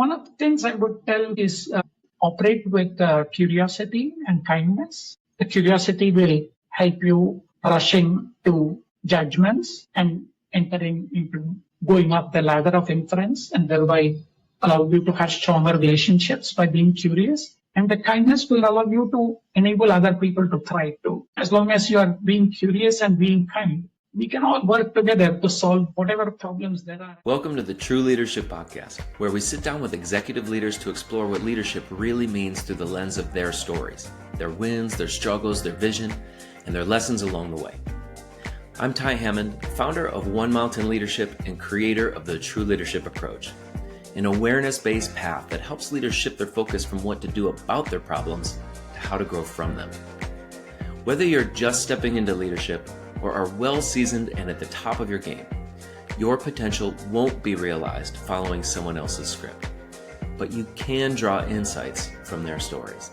One of the things I would tell is operate with curiosity and kindness. The curiosity will help you rushing to judgments and entering into going up the ladder of inference and thereby allow you to have stronger relationships by being curious. And the kindness will allow you to enable other people to thrive too. As long as you are being curious and being kind, we can all work together to solve whatever problems there are. Welcome to the True Leadership Podcast, where we sit down with executive leaders to explore what leadership really means through the lens of their stories, their wins, their struggles, their vision, and their lessons along the way. I'm Ty Hammond, founder of One Mountain Leadership and creator of the True Leadership Approach, an awareness-based path that helps leaders shift their focus from what to do about their problems to how to grow from them. Whether you're just stepping into leadership or are well-seasoned and at the top of your game, your potential won't be realized following someone else's script. But you can draw insights from their stories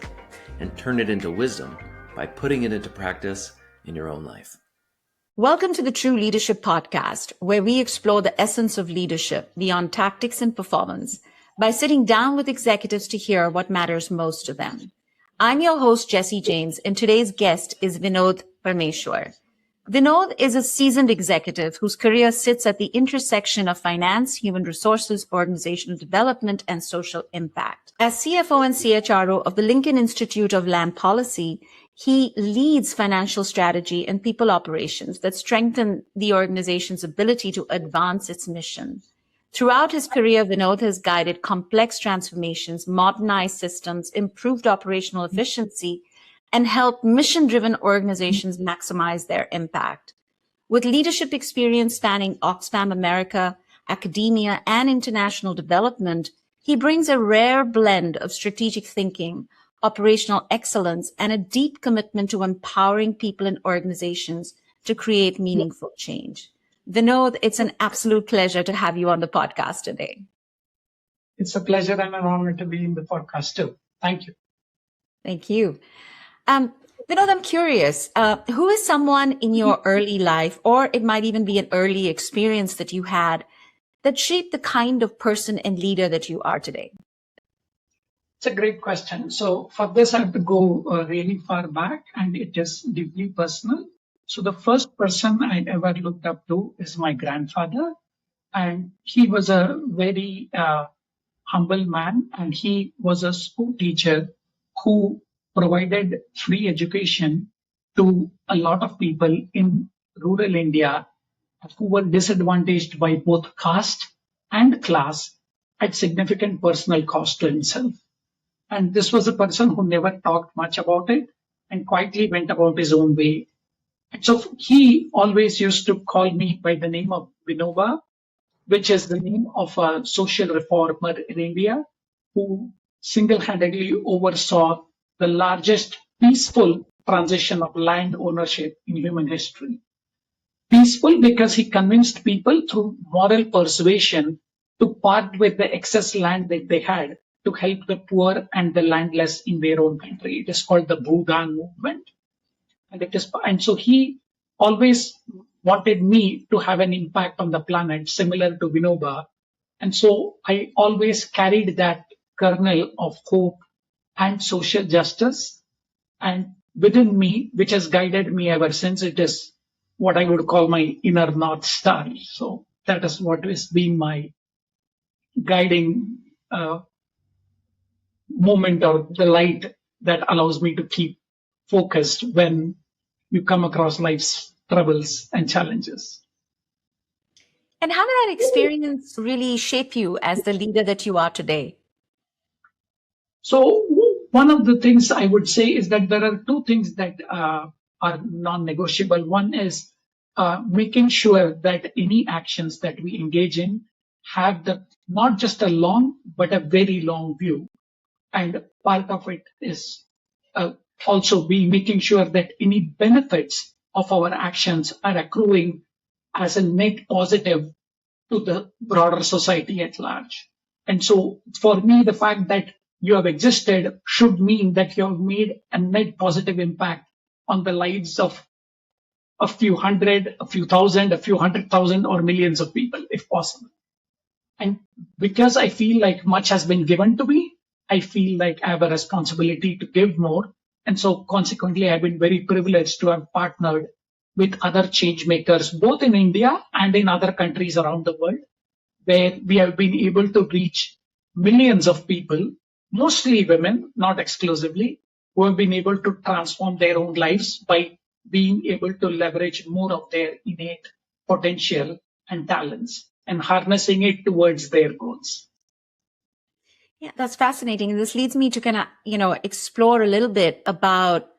and turn it into wisdom by putting it into practice in your own life. Welcome to the True Leadership Podcast, where we explore the essence of leadership beyond tactics and performance by sitting down with executives to hear what matters most to them. I'm your host, Jessy James, and today's guest is Vinod Parmeshwar. Vinod is a seasoned executive whose career sits at the intersection of finance, human resources, organizational development, and social impact. As CFO and CHRO of the Lincoln Institute of Land Policy, he leads financial strategy and people operations that strengthen the organization's ability to advance its mission. Throughout his career, Vinod has guided complex transformations, modernized systems, improved operational efficiency, and helped mission-driven organizations maximize their impact. With leadership experience spanning Oxfam America, academia, and international development, he brings a rare blend of strategic thinking, operational excellence, and a deep commitment to empowering people and organizations to create meaningful change. Vinod, it's an absolute pleasure to have you on the podcast today. It's a pleasure and an honor to be in the podcast too. Thank you. Thank you. Vinod, I'm curious, who is someone in your early life, or it might even be an early experience that you had, that shaped the kind of person and leader that you are today? It's a great question. So for this, I have to go really far back, and it is deeply personal. So the first person I ever looked up to is my grandfather, and he was a very humble man, and he was a school teacher who provided free education to a lot of people in rural India who were disadvantaged by both caste and class at significant personal cost to himself. And this was a person who never talked much about it and quietly went about his own way. And so he always used to call me by the name of Vinoba, which is the name of a social reformer in India who single-handedly oversaw the largest peaceful transition of land ownership in human history. Peaceful because he convinced people through moral persuasion to part with the excess land that they had to help the poor and the landless in their own country. It is called the Bhudan movement. And so he always wanted me to have an impact on the planet similar to Vinoba. And so I always carried that kernel of hope and social justice, and within me, which has guided me ever since. It is what I would call my inner North Star. So that is what has been my guiding moment, or the light that allows me to keep focused when you come across life's troubles and challenges. And how did that experience really shape you as the leader that you are today? So one of the things I would say is that there are two things that are non-negotiable. One is making sure that any actions that we engage in have not just a long, but a very long view. And part of it is also making sure that any benefits of our actions are accruing as a net positive to the broader society at large. And so for me, the fact that you have existed should mean that you have made a net positive impact on the lives of a few hundred, a few thousand, a few 100,000, or millions of people, if possible. And because I feel like much has been given to me, I feel like I have a responsibility to give more. And so consequently, I've been very privileged to have partnered with other change makers, both in India and in other countries around the world, where we have been able to reach millions of people, mostly women, not exclusively, who have been able to transform their own lives by being able to leverage more of their innate potential and talents and harnessing it towards their goals. Yeah, that's fascinating. And this leads me to kind of, explore a little bit about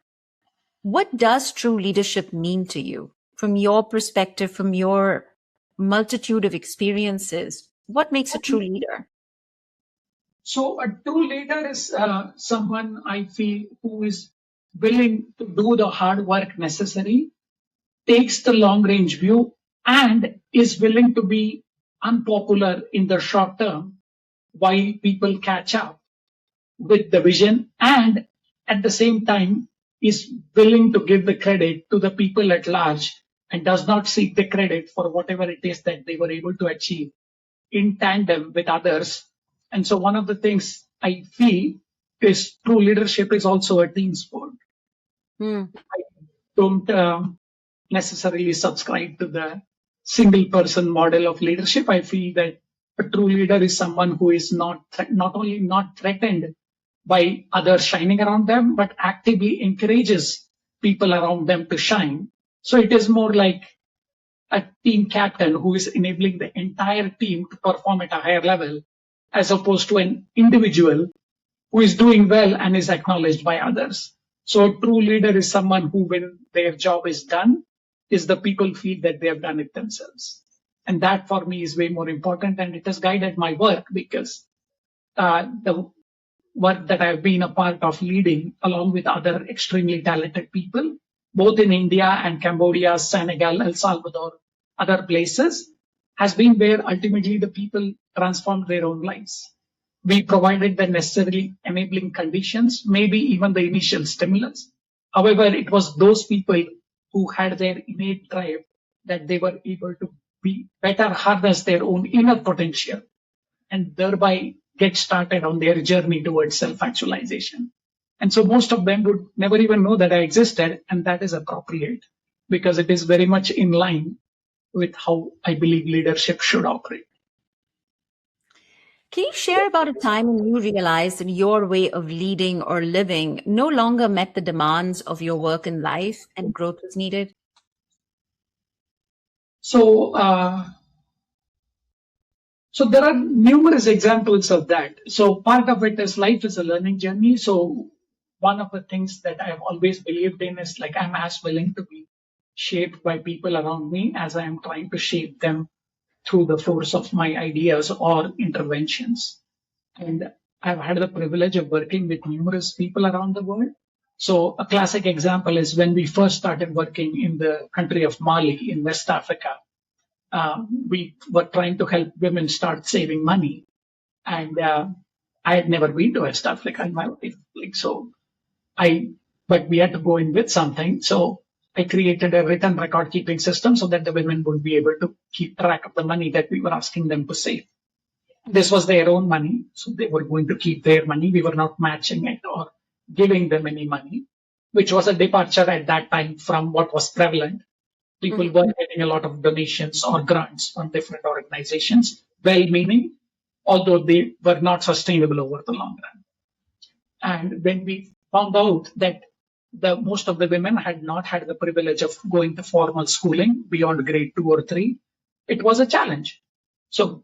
what does true leadership mean to you from your perspective, from your multitude of experiences? What makes a true leader? So a true leader is someone I feel who is willing to do the hard work necessary, takes the long range view, and is willing to be unpopular in the short term while people catch up with the vision, and at the same time is willing to give the credit to the people at large and does not seek the credit for whatever it is that they were able to achieve in tandem with others. And so one of the things I feel is true leadership is also a team sport. Hmm. I don't necessarily subscribe to the single person model of leadership. I feel that a true leader is someone who is not only not threatened by others shining around them, but actively encourages people around them to shine. So it is more like a team captain who is enabling the entire team to perform at a higher level, as opposed to an individual who is doing well and is acknowledged by others. So a true leader is someone who, when their job is done, is the people feel that they have done it themselves. And that for me is way more important. And it has guided my work because the work that I've been a part of leading along with other extremely talented people, both in India and Cambodia, Senegal, El Salvador, other places, has been where ultimately the people transformed their own lives. We provided the necessary enabling conditions, maybe even the initial stimulus. However, it was those people who had their innate drive that they were able to be better harness their own inner potential and thereby get started on their journey towards self-actualization. And so most of them would never even know that I existed, and that is appropriate because it is very much in line with how I believe leadership should operate. Can you share about a time when you realized that your way of leading or living no longer met the demands of your work and life and growth was needed? So, so there are numerous examples of that. So part of it is life is a learning journey. So one of the things that I've always believed in is like I'm as willing to be shaped by people around me as I am trying to shape them through the force of my ideas or interventions. And I've had the privilege of working with numerous people around the world. So a classic example is when we first started working in the country of Mali in West Africa. We were trying to help women start saving money. And I had never been to West Africa in my life. But we had to go in with something. So I created a written record keeping system so that the women would be able to keep track of the money that we were asking them to save. This was their own money. So they were going to keep their money. We were not matching it or giving them any money, which was a departure at that time from what was prevalent. People were getting a lot of donations or grants from different organizations, well meaning, although they were not sustainable over the long run. And when we found out that most of the women had not had the privilege of going to formal schooling beyond grade 2 or 3, it was a challenge. So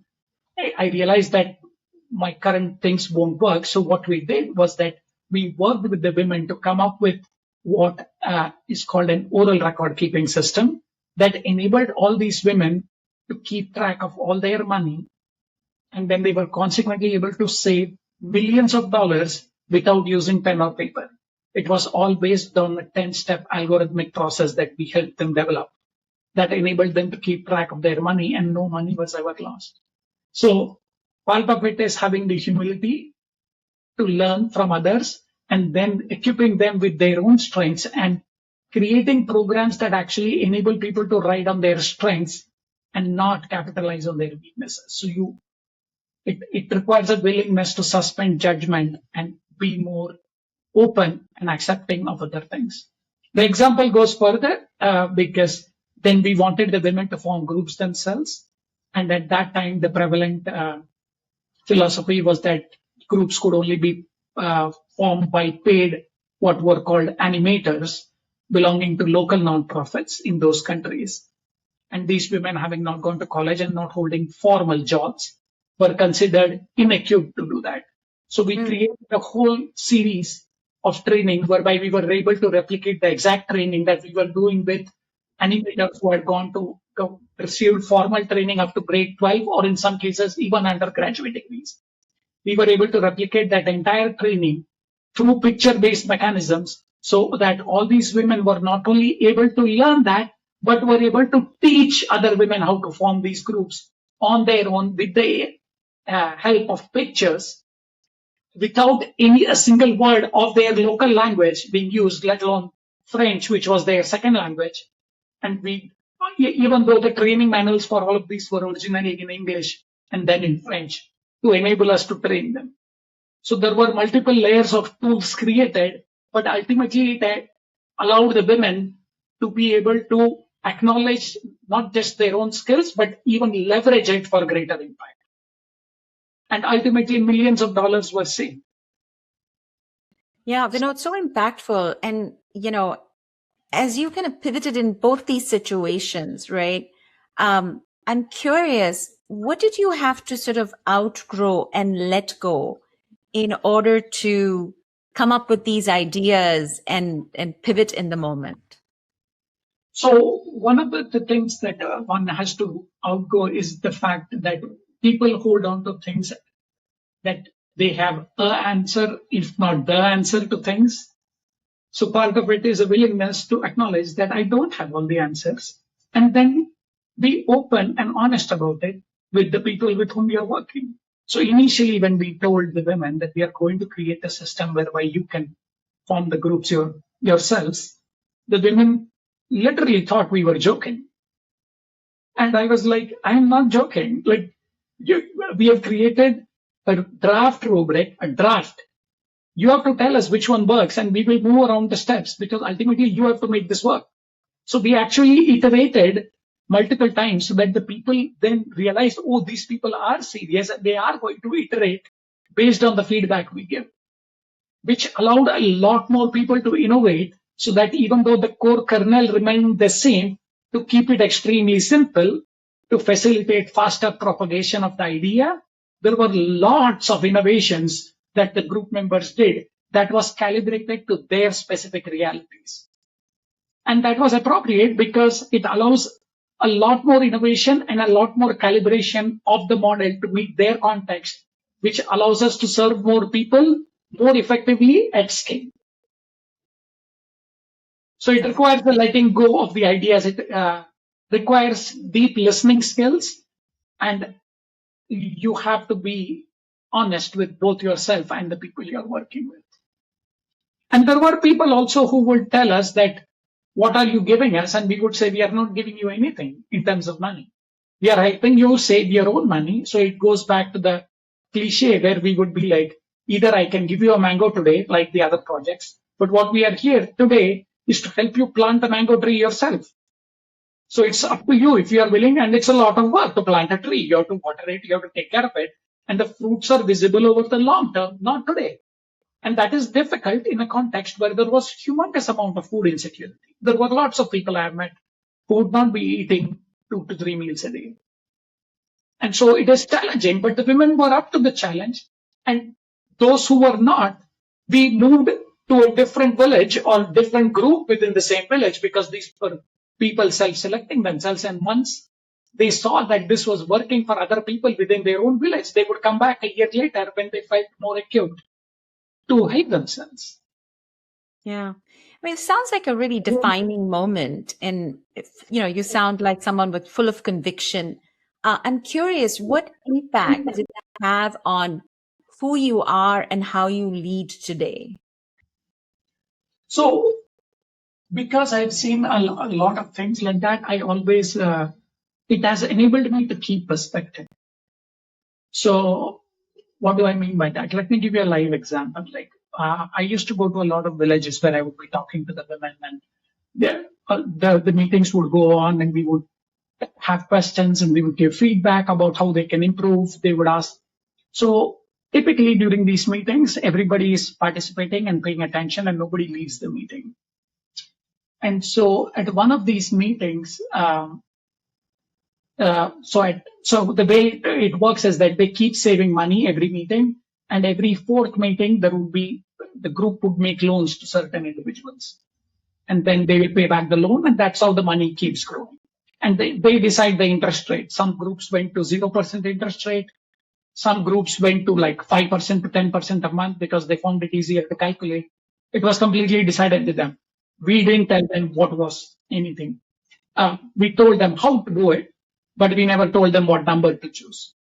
I realized that my current things won't work. So what we did was that we worked with the women to come up with what is called an oral record keeping system that enabled all these women to keep track of all their money. And then they were consequently able to save millions of dollars without using pen or paper. It was all based on a 10-step algorithmic process that we helped them develop that enabled them to keep track of their money and no money was ever lost. So part of it is having the humility to learn from others and then equipping them with their own strengths and creating programs that actually enable people to ride on their strengths and not capitalize on their weaknesses. So you It requires a willingness to suspend judgment and be more open and accepting of other things. The example goes further because then we wanted the women to form groups themselves. And at that time, the prevalent philosophy was that groups could only be formed by paid, what were called animators, belonging to local nonprofits in those countries. And these women, having not gone to college and not holding formal jobs, were considered inequipped to do that. So we created a whole series of training whereby we were able to replicate the exact training that we were doing with animators who had gone to received formal training up to grade 12, or in some cases even undergraduate degrees. We were able to replicate that entire training through picture-based mechanisms so that all these women were not only able to learn that, but were able to teach other women how to form these groups on their own with the help of pictures, without a single word of their local language being used, let alone French, which was their second language. And even though the training manuals for all of these were originally in English and then in French, to enable us to train them. So there were multiple layers of tools created, but ultimately it allowed the women to be able to acknowledge not just their own skills, but even leverage it for greater impact. And ultimately, millions of dollars were saved. Yeah, Vinod, so impactful. And, as you kind of pivoted in both these situations, right? I'm curious, what did you have to sort of outgrow and let go in order to come up with these ideas and pivot in the moment? So one of the things that one has to outgo is the fact that people hold on to things that they have an answer, if not the answer to things. So part of it is a willingness to acknowledge that I don't have all the answers, and then be open and honest about it with the people with whom you're working. So initially, when we told the women that we are going to create a system whereby you can form the groups yourselves, the women literally thought we were joking. And I was like, I'm not joking. Like, we have created a draft rubric, a draft. You have to tell us which one works, and we will move around the steps because ultimately you have to make this work. So we actually iterated multiple times so that the people then realized, oh, these people are serious and they are going to iterate based on the feedback we give, which allowed a lot more people to innovate so that even though the core kernel remained the same, to keep it extremely simple, to facilitate faster propagation of the idea, there were lots of innovations that the group members did that was calibrated to their specific realities. And that was appropriate because it allows a lot more innovation and a lot more calibration of the model to meet their context, which allows us to serve more people more effectively at scale. So it requires the letting go of the ideas. It requires deep listening skills, and you have to be honest with both yourself and the people you're working with. And there were people also who would tell us that, what are you giving us? And we would say, we are not giving you anything in terms of money. We are helping you save your own money. So it goes back to the cliche where we would be like, either I can give you a mango today, like the other projects, but what we are here today is to help you plant a mango tree yourself. So it's up to you if you are willing, and it's a lot of work to plant a tree. You have to water it, you have to take care of it, and the fruits are visible over the long term, not today. And that is difficult in a context where there was humongous amount of food insecurity. There were lots of people I have met who would not be eating 2 to 3 meals a day. And so it is challenging, but the women were up to the challenge. And those who were not, we moved to a different village or different group within the same village because these were people self-selecting themselves. And once they saw that this was working for other people within their own village, they would come back a year later when they felt more equipped to help themselves. Yeah. I mean, it sounds like a really defining moment. And, you sound like someone with full of conviction. I'm curious, what impact does it have on who you are and how you lead today? So, because I've seen a lot of things like that, I always, it has enabled me to keep perspective. So what do I mean by that? Let me give you a live example. Like I used to go to a lot of villages where I would be talking to the women, and the meetings would go on, and we would have questions, and we would give feedback about how they can improve. They would ask. So typically during these meetings, everybody is participating and paying attention, and nobody leaves the meeting. And so at one of these meetings, so the way it works is that they keep saving money every meeting, and every fourth meeting the group would make loans to certain individuals, and then they will pay back the loan, and that's how the money keeps growing. And they decide the interest rate. Some groups went to 0% interest rate. Some groups went to like 5% to 10% a month because they found it easier to calculate. It was completely decided with them. We didn't tell them what was anything. We told them how to do it, but we never told them what number to choose.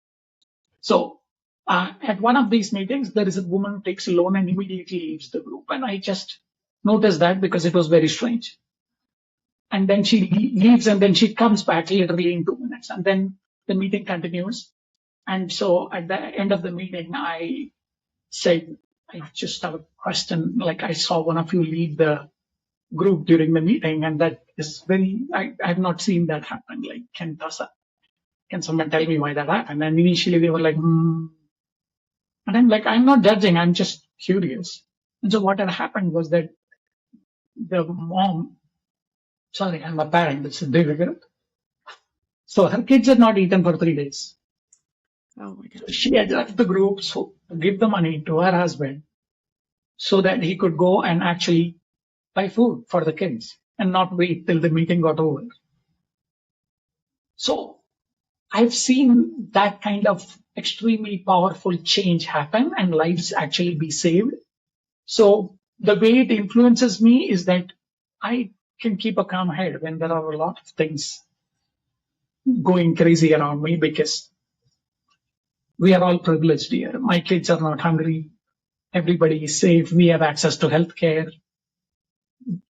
So at one of these meetings, there is a woman who takes a loan and immediately leaves the group. And I just noticed that because it was very strange. And then she leaves, and then she comes back literally in 2 minutes. And then the meeting continues. And so at the end of the meeting, I said, I just have a question. Like, I saw one of you lead the group during the meeting, and that is I've not seen that happen. Like, can someone tell me why that happened? And initially they were like, And I'm like, I'm not judging, I'm just curious. And so what had happened was that the mom, sorry, I'm a parent, it's difficult. So her kids had not eaten for 3 days. Oh my God. So she had left the group to give the money to her husband so that he could go and actually buy food for the kids and not wait till the meeting got over. So I've seen that kind of extremely powerful change happen and lives actually be saved. So the way it influences me is that I can keep a calm head when there are a lot of things going crazy around me, because we are all privileged here. My kids are not hungry. Everybody is safe. We have access to healthcare.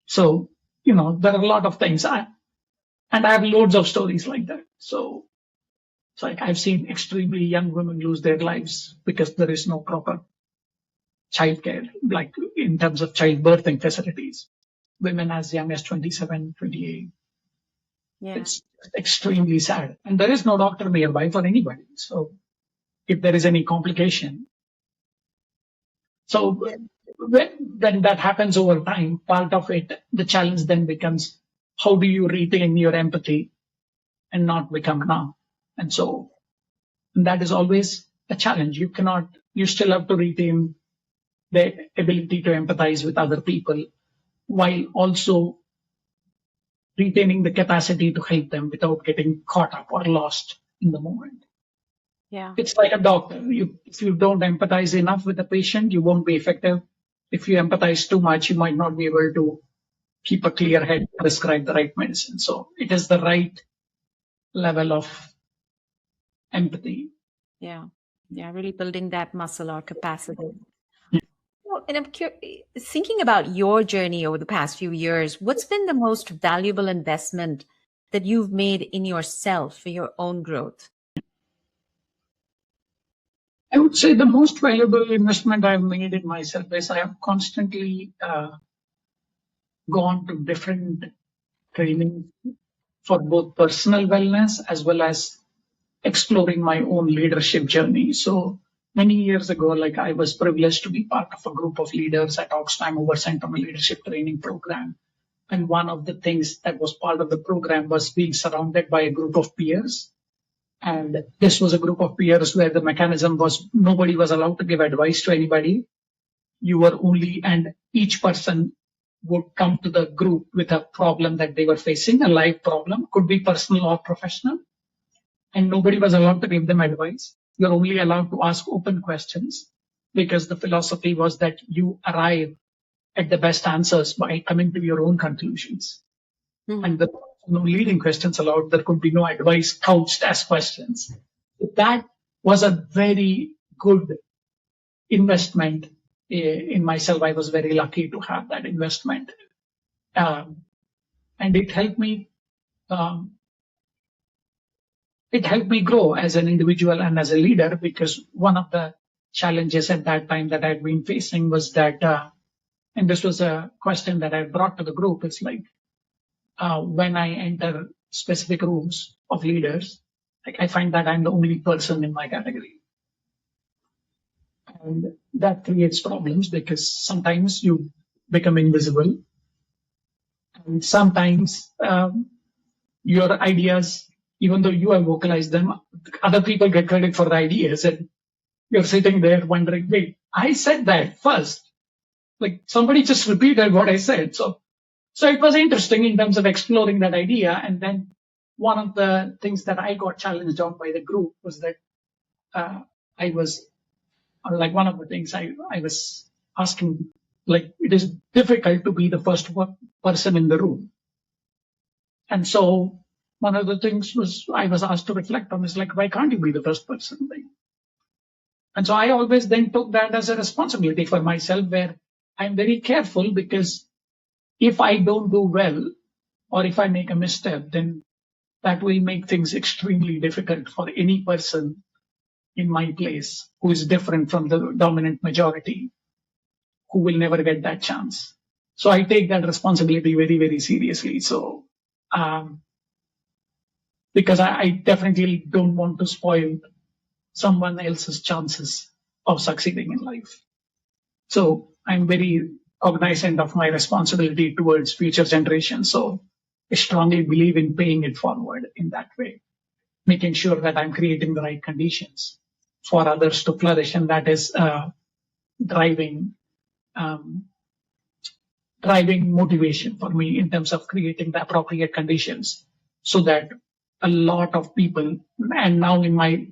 So, there are a lot of things. And I have loads of stories like that. So like I've seen extremely young women lose their lives because there is no proper childcare, like in terms of childbirthing facilities. Women as young as 27, 28. Yeah. It's extremely sad. And there is no doctor nearby for anybody. So if there is any complication. So when that happens over time, part of it, the challenge then becomes, how do you retain your empathy and not become numb? And so that is always a challenge. You still have to retain the ability to empathize with other people while also retaining the capacity to help them without getting caught up or lost in the moment. Yeah. It's like a doctor. If you don't empathize enough with the patient, you won't be effective. If you empathize too much, you might not be able to keep a clear head, prescribe the right medicine. So it is the right level of empathy. Yeah. Yeah. Really building that muscle or capacity. Well, and I'm thinking about your journey over the past few years. What's been the most valuable investment that you've made in yourself for your own growth? I would say the most valuable investment I've made in myself is I have constantly gone to different training for both personal wellness as well as exploring my own leadership journey. So many years ago, like I was privileged to be part of a group of leaders at Oxfam who were sent on a leadership training program. And one of the things that was part of the program was being surrounded by a group of peers. And this was a group of peers where the mechanism was nobody was allowed to give advice to anybody. And each person would come to the group with a problem that they were facing, a live problem, could be personal or professional. And nobody was allowed to give them advice. You're only allowed to ask open questions, because the philosophy was that you arrive at the best answers by coming to your own conclusions. Mm-hmm. And there were no leading questions allowed. There could be no advice couched as questions. That was a very good investment in myself. I was very lucky to have that investment. And it helped me. it helped me grow as an individual and as a leader, because one of the challenges at that time that I'd been facing was that, and this was a question that I brought to the group, it's like, when I enter specific rooms of leaders, like I find that I'm the only person in my category. And that creates problems because sometimes you become invisible, and sometimes your ideas, even though you have vocalized them, other people get credit for the ideas, and you're sitting there wondering, wait, I said that first. Like somebody just repeated what I said. So it was interesting in terms of exploring that idea. And then one of the things that I got challenged on by the group was that I was like, one of the things I was asking, like, it is difficult to be the first person in the room. And so one of the things was I was asked to reflect on is like, why can't you be the first person? Like, and so I always then took that as a responsibility for myself, where I'm very careful, because if I don't do well or if I make a misstep, then that will make things extremely difficult for any person in my place who is different from the dominant majority, who will never get that chance. So I take that responsibility very, very seriously. So, because I definitely don't want to spoil someone else's chances of succeeding in life. So I'm very cognizant of my responsibility towards future generations. So I strongly believe in paying it forward in that way, making sure that I'm creating the right conditions for others to flourish. And that is driving um, driving motivation for me in terms of creating the appropriate conditions, so that a lot of people, and now in my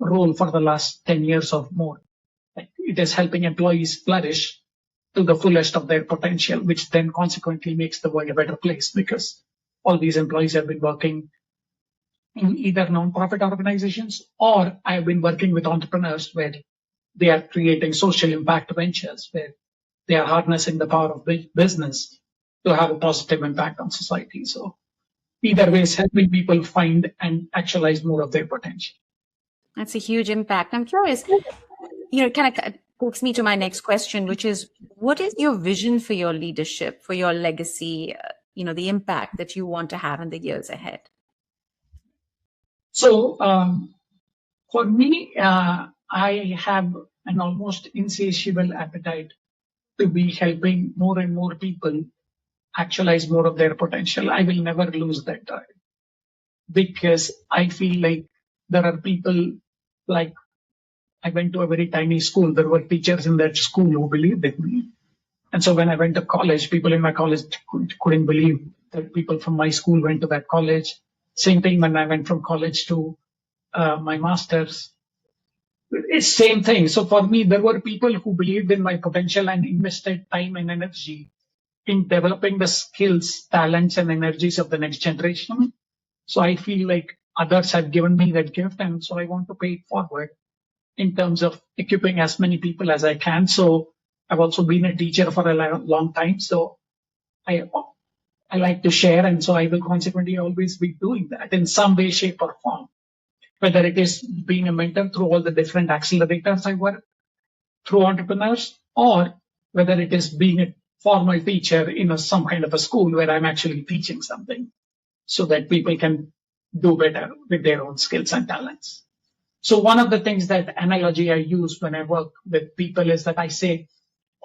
role for the last 10 years or more, like, it is helping employees flourish to the fullest of their potential, which then consequently makes the world a better place, because all these employees have been working in either non-profit organizations, or I've been working with entrepreneurs where they are creating social impact ventures, where they are harnessing the power of business to have a positive impact on society. So either way is helping people find and actualize more of their potential. That's a huge impact. I'm curious, kind of takes me to my next question, which is, what is your vision for your leadership, for your legacy, the impact that you want to have in the years ahead? So for me, I have an almost insatiable appetite to be helping more and more people actualize more of their potential. I will never lose that drive, because I feel like there are people, like, I went to a very tiny school. There were teachers in that school who believed in me. And so when I went to college, people in my college couldn't believe that people from my school went to that college. Same thing when I went from college to my master's. It's same thing. So for me, there were people who believed in my potential and invested time and energy in developing the skills, talents, and energies of the next generation. So I feel like others have given me that gift, and so I want to pay it forward in terms of equipping as many people as I can. So I've also been a teacher for a long time. So I like to share, and so I will consequently always be doing that in some way, shape, or form. Whether it is being a mentor through all the different accelerators I work through entrepreneurs, or whether it is being a formal teacher in some kind of a school where I'm actually teaching something, so that people can do better with their own skills and talents. So one of the things, that analogy I use when I work with people, is that I say,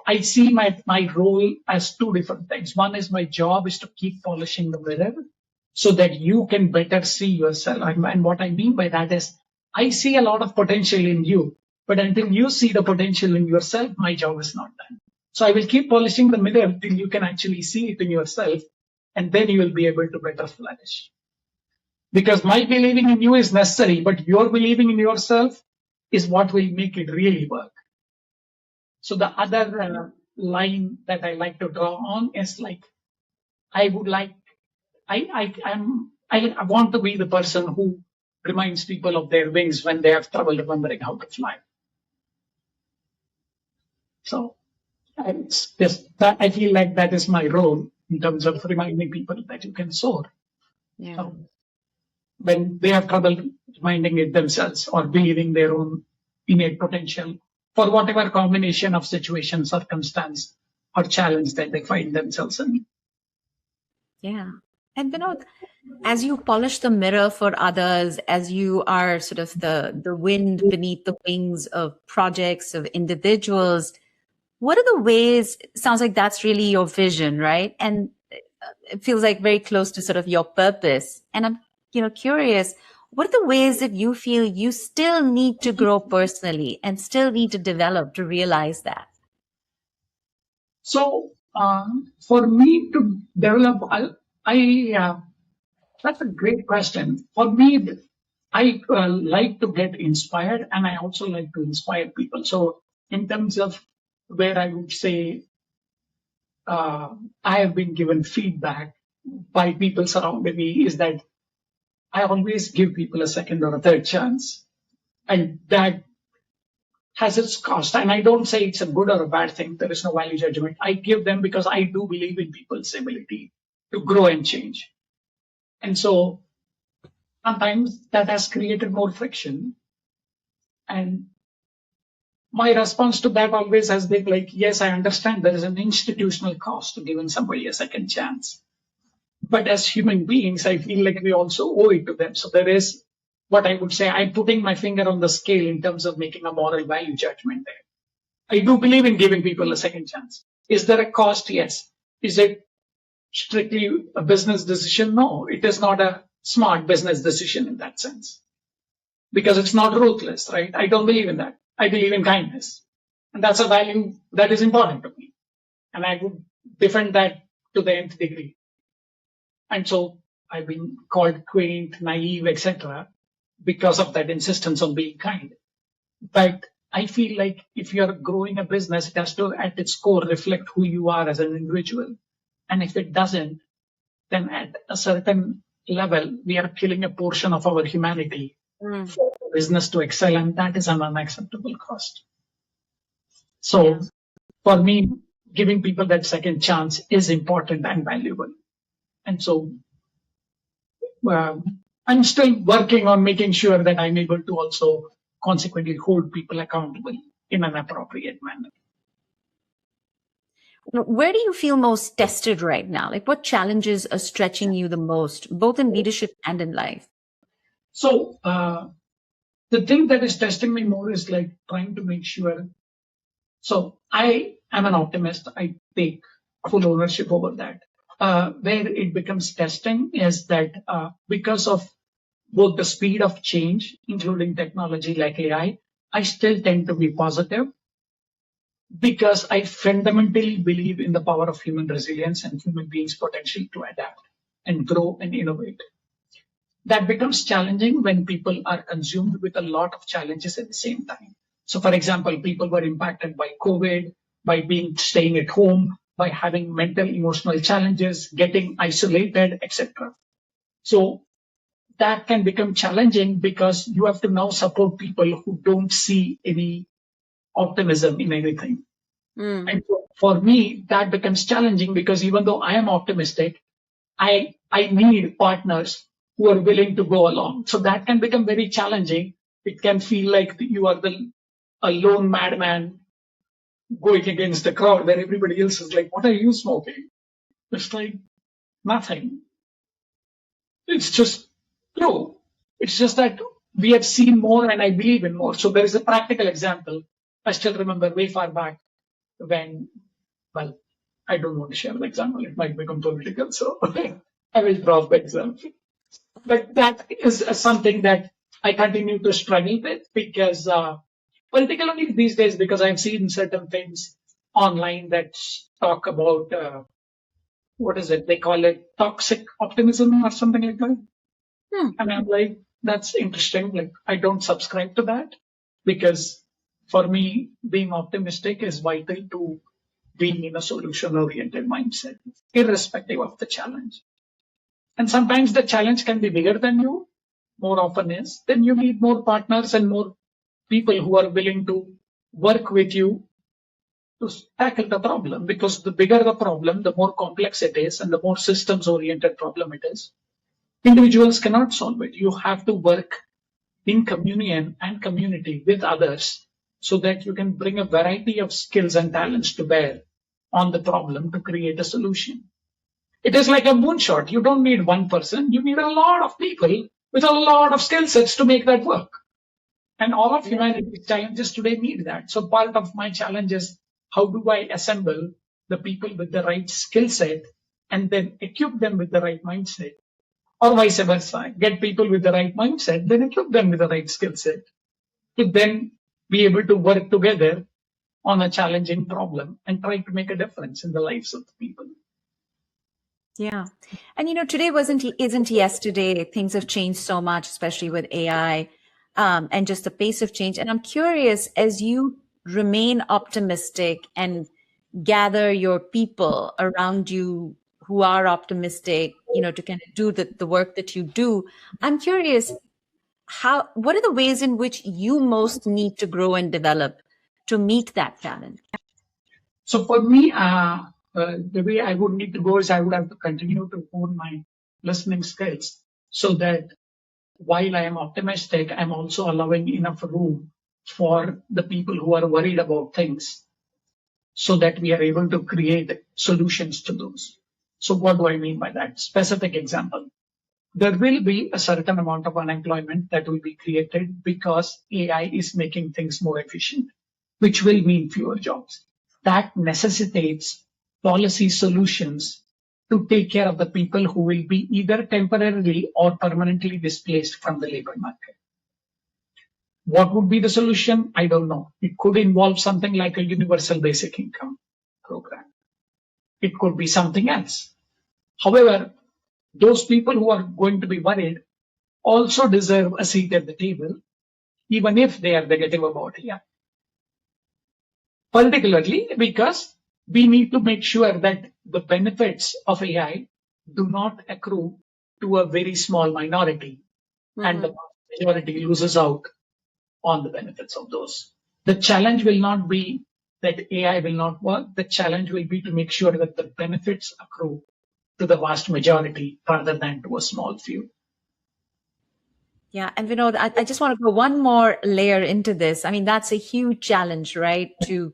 I see my role as two different things. One is, my job is to keep polishing the mirror so that you can better see yourself. And what I mean by that is, I see a lot of potential in you, but until you see the potential in yourself, my job is not done. So I will keep polishing the mirror till you can actually see it in yourself, and then you will be able to better flourish. Because my believing in you is necessary, but your believing in yourself is what will make it really work. So the other line that I like to draw on is like, I would like, I want to be the person who reminds people of their wings when they have trouble remembering how to fly. So it's just that I feel like that is my role in terms of reminding people that you can soar. Yeah. So, when they have trouble minding it themselves or believing their own innate potential for whatever combination of situation, circumstance, or challenge that they find themselves in. Yeah. And Vinod, as you polish the mirror for others, as you are sort of the wind beneath the wings of projects, of individuals, what are the ways, it sounds like that's really your vision, right? And it feels like very close to sort of your purpose. And I'm, curious, what are the ways that you feel you still need to grow personally and still need to develop to realize that? So for me to develop, that's a great question. For me, I like to get inspired, and I also like to inspire people. So in terms of where I would say I have been given feedback by people surrounding me is that I always give people a second or a third chance. And that has its cost. And I don't say it's a good or a bad thing. There is no value judgment. I give them because I do believe in people's ability to grow and change. And so sometimes that has created more friction. And my response to that always has been like, yes, I understand there is an institutional cost to giving somebody a second chance. But as human beings, I feel like we also owe it to them. So there is what I would say, I'm putting my finger on the scale in terms of making a moral value judgment there. I do believe in giving people a second chance. Is there a cost? Yes. Is it strictly a business decision? No, it is not a smart business decision in that sense because it's not ruthless, right? I don't believe in that. I believe in kindness. And that's a value that is important to me. And I would defend that to the nth degree. And so I've been called quaint, naive, etc., because of that insistence on being kind. But I feel like if you're growing a business, it has to, at its core, reflect who you are as an individual. And if it doesn't, then at a certain level, we are killing a portion of our humanity for business to excel, and that is an unacceptable cost. So for me, giving people that second chance is important and valuable. And so I'm still working on making sure that I'm able to also consequently hold people accountable in an appropriate manner. Where do you feel most tested right now? Like what challenges are stretching you the most, both in leadership and in life? So the thing that is testing me more is like trying to make sure. So I am an optimist. I take full ownership over that. Where it becomes testing is that because of both the speed of change, including technology like AI, I still tend to be positive because I fundamentally believe in the power of human resilience and human beings' potential to adapt and grow and innovate. That becomes challenging when people are consumed with a lot of challenges at the same time. So, for example, people were impacted by COVID, by being staying at home, by having mental, emotional challenges, getting isolated, etc. So that can become challenging because you have to now support people who don't see any optimism in anything. And so for me, that becomes challenging because even though I am optimistic, I need partners who are willing to go along. So that can become very challenging. It can feel like you are a lone madman going against the crowd where everybody else is like, what are you smoking? It's like nothing. It's just true. It's just that we have seen more and I believe in more. So there is a practical example. I still remember way far back when, well, I don't want to share the example. It might become political. So I will drop the example. But that is something that I continue to struggle with because, particularly these days, because I've seen certain things online that talk about, what is it? They call it toxic optimism or something like that. And I'm like, that's interesting. Like, I don't subscribe to that because for me, being optimistic is vital to being in a solution oriented mindset, irrespective of the challenge. And sometimes the challenge can be bigger than you, more often is. Then you need more partners and more people who are willing to work with you to tackle the problem. Because the bigger the problem, the more complex it is, and the more systems oriented problem it is, Individuals cannot solve it. You have to work in communion and community with others so that you can bring a variety of skills and talents to bear on the problem to create a solution. It is like a moonshot. You don't need one person. You need a lot of people with a lot of skill sets to make that work. And all of humanity's challenges today need that. So part of my challenge is how do I assemble the people with the right skill set and then equip them with the right mindset, or vice versa, get people with the right mindset, then equip them with the right skill set to then be able to work together on a challenging problem and try to make a difference in the lives of the people. Yeah. And today isn't yesterday. Things have changed so much, especially with AI, and just the pace of change. And I'm curious, as you remain optimistic and gather your people around you who are optimistic, to kind of do the work that you do, I'm curious, what are the ways in which you most need to grow and develop to meet that challenge? So for me, the way I would need to go is I would have to continue to hone my listening skills so that while I am optimistic, I'm also allowing enough room for the people who are worried about things so that we are able to create solutions to those. So what do I mean by that? Specific example. There will be a certain amount of unemployment that will be created because AI is making things more efficient, which will mean fewer jobs. That necessitates policy solutions to take care of the people who will be either temporarily or permanently displaced from the labor market. What would be the solution? I don't know. It could involve something like a universal basic income program. It could be something else. However, those people who are going to be worried also deserve a seat at the table, even if they are negative about it. Particularly because we need to make sure that the benefits of AI do not accrue to a very small minority and the majority loses out on the benefits of those. The challenge will not be that AI will not work. The challenge will be to make sure that the benefits accrue to the vast majority rather than to a small few. Yeah. And Vinod, I just want to go one more layer into this. I mean, that's a huge challenge, right? To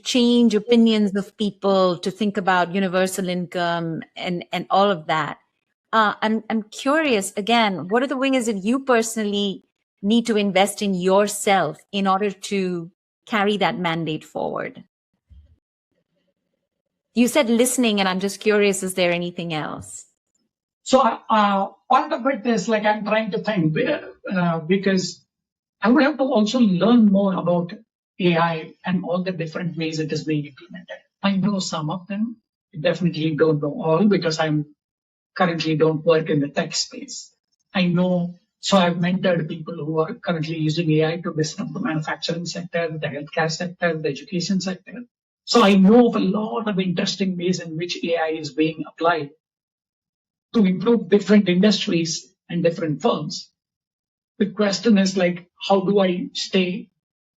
change opinions of people, to think about universal income and all of that. I'm curious, again, what are the ways that you personally need to invest in yourself in order to carry that mandate forward? You said listening, and I'm just curious, is there anything else? So part of it is like I'm trying to think because I would have to also learn more about AI and all the different ways it is being implemented. I know some of them, definitely don't know all because I'm currently don't work in the tech space. I know, so I've mentored people who are currently using AI to disrupt the manufacturing sector, the healthcare sector, the education sector. So I know of a lot of interesting ways in which AI is being applied to improve different industries and different firms. The question is like, how do I stay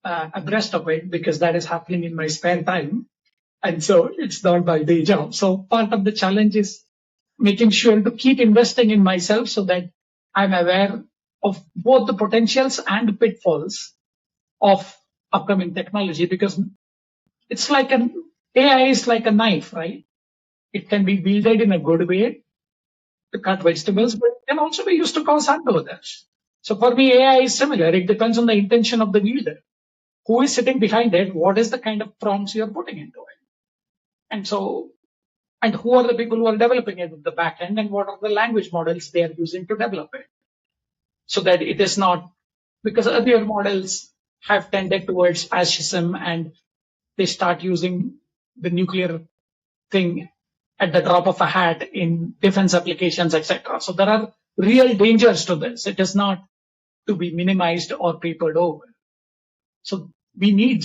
abreast of it? Because that is happening in my spare time. And so it's not my day job. So part of the challenge is making sure to keep investing in myself so that I'm aware of both the potentials and pitfalls of upcoming technology, because it's like AI is like a knife, right? It can be wielded in a good way to cut vegetables, but it can also be used to cause harm to others. So for me, AI is similar. It depends on the intention of the wielder. Who is sitting behind it? What is the kind of prompts you're putting into it? And so, and who are the people who are developing it at the back end, and what are the language models they are using to develop it? So that it is not, because earlier models have tended towards fascism and they start using the nuclear thing at the drop of a hat in defense applications, etc. So there are real dangers to this. It is not to be minimized or papered over. So we need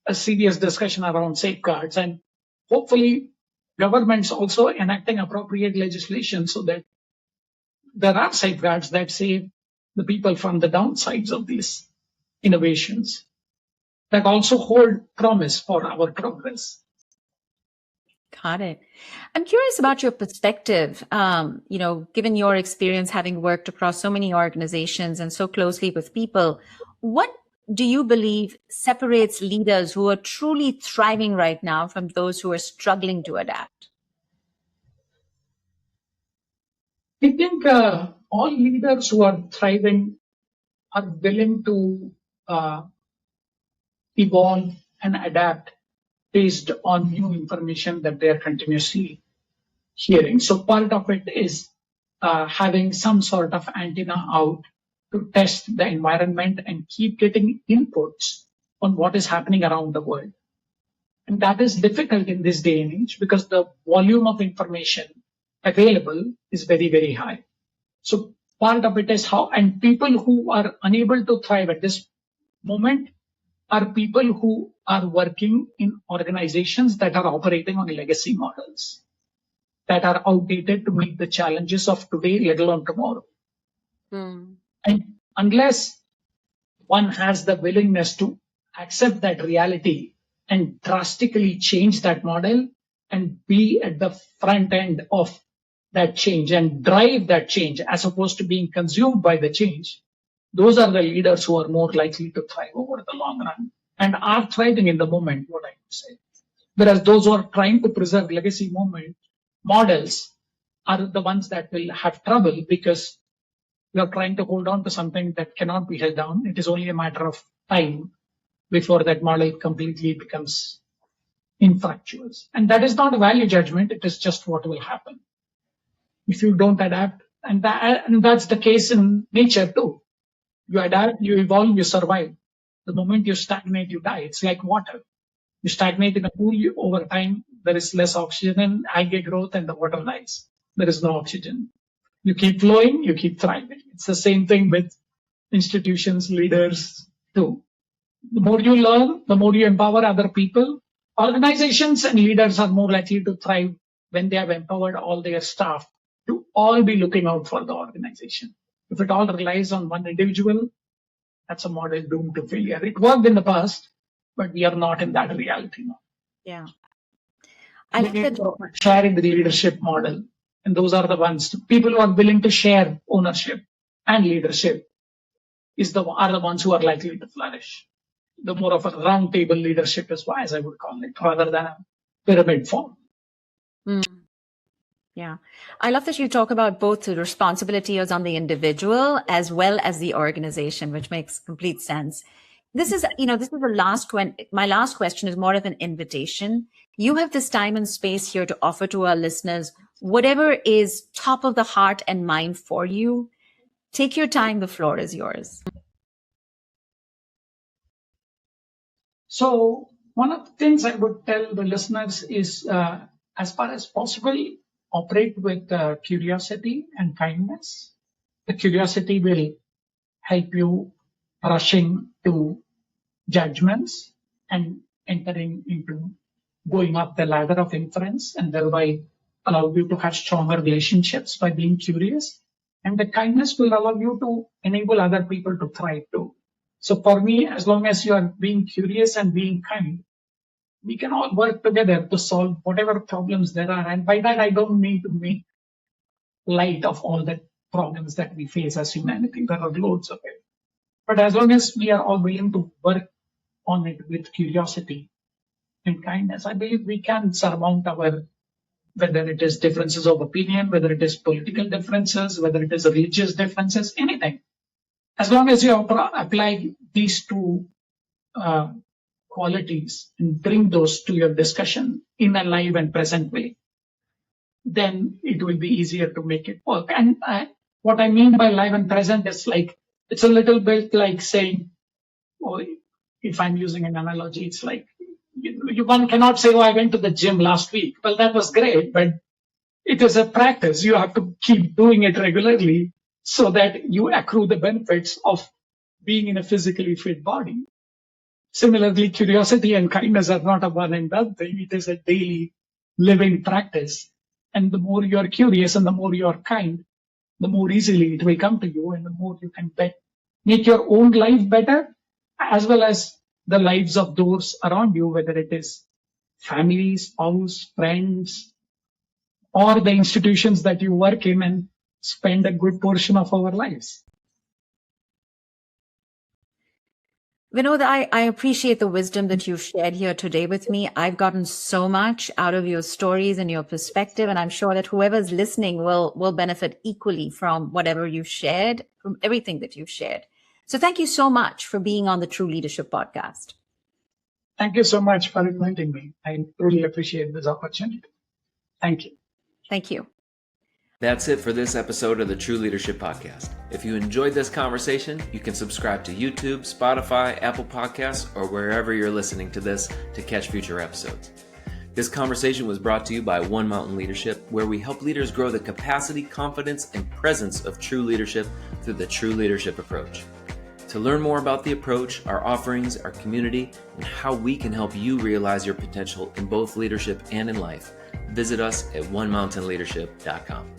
a serious discussion around safeguards, and hopefully governments also enacting appropriate legislation so that there are safeguards that save the people from the downsides of these innovations that also hold promise for our progress. Got it. I'm curious about your perspective. Given your experience having worked across so many organizations and so closely with people, what do you believe separates leaders who are truly thriving right now from those who are struggling to adapt? I think all leaders who are thriving are willing to uh, evolve and adapt based on new information that they are continuously hearing. So part of it is having some sort of antenna out to test the environment and keep getting inputs on what is happening around the world. And that is difficult in this day and age because the volume of information available is very, very high. So part of it is how, and people who are unable to thrive at this moment are people who are working in organizations that are operating on legacy models that are outdated to meet the challenges of today, let alone tomorrow. Mm. And unless one has the willingness to accept that reality and drastically change that model and be at the front end of that change and drive that change as opposed to being consumed by the change, those are the leaders who are more likely to thrive over the long run and are thriving in the moment, what I would say. Whereas those who are trying to preserve legacy models are the ones that will have trouble because you are trying to hold on to something that cannot be held down. It is only a matter of time before that model completely becomes infructuous. And that is not a value judgment. It is just what will happen if you don't adapt. And that's the case in nature too. You adapt, you evolve, you survive. The moment you stagnate, you die. It's like water. You stagnate in a pool, over time, there is less oxygen and algae growth and the water dies. There is no oxygen. You keep flowing, you keep thriving. It's the same thing with institutions, leaders too. The more you learn, the more you empower other people. Organizations and leaders are more likely to thrive when they have empowered all their staff to all be looking out for the organization. If it all relies on one individual, that's a model doomed to failure. It worked in the past, but we are not in that reality now. Yeah. I like that share in the leadership model. And those are the ones, people who are willing to share ownership and leadership are the ones who are likely to flourish. The more of a round table leadership is wise, I would call it, rather than a pyramid form. Mm. Yeah. I love that you talk about both the responsibility is on the individual as well as the organization, which makes complete sense. This is my last question is more of an invitation. You have this time and space here to offer to our listeners whatever is top of the heart and mind for you. Take your time. The floor is yours. So one of the things I would tell the listeners is, as far as possible, operate with curiosity and kindness. The curiosity will help you rushing to judgments and entering into going up the ladder of inference and thereby allow you to have stronger relationships by being curious. And the kindness will allow you to enable other people to thrive too. So for me, as long as you are being curious and being kind, we can all work together to solve whatever problems there are. And by that, I don't mean to make light of all the problems that we face as humanity. There are loads of it. But as long as we are all willing to work on it with curiosity and kindness, I believe we can surmount our, whether it is differences of opinion, whether it is political differences, whether it is religious differences, anything. As long as you apply these two qualities and bring those to your discussion in a live and present way, then it will be easier to make it work. And what I mean by live and present is like, it's a little bit like saying, or if I'm using an analogy, it's like, one cannot say, oh, I went to the gym last week. Well, that was great, but it is a practice. You have to keep doing it regularly so that you accrue the benefits of being in a physically fit body. Similarly, curiosity and kindness are not a one and done thing. It is a daily living practice. And the more you are curious and the more you are kind, the more easily it will come to you and the more you can make your own life better as well as the lives of those around you, whether it is family, spouse, friends, or the institutions that you work in and spend a good portion of our lives. Vinod, I appreciate the wisdom that you've shared here today with me. I've gotten so much out of your stories and your perspective, and I'm sure that whoever's listening will benefit equally from whatever you've shared, from everything that you've shared. So thank you so much for being on the True Leadership Podcast. Thank you so much for inviting me. I truly appreciate this opportunity. Thank you. Thank you. That's it for this episode of the True Leadership Podcast. If you enjoyed this conversation, you can subscribe to YouTube, Spotify, Apple Podcasts, or wherever you're listening to this to catch future episodes. This conversation was brought to you by One Mountain Leadership, where we help leaders grow the capacity, confidence, and presence of true leadership through the True Leadership approach. To learn more about the approach, our offerings, our community, and how we can help you realize your potential in both leadership and in life, visit us at onemountainleadership.com.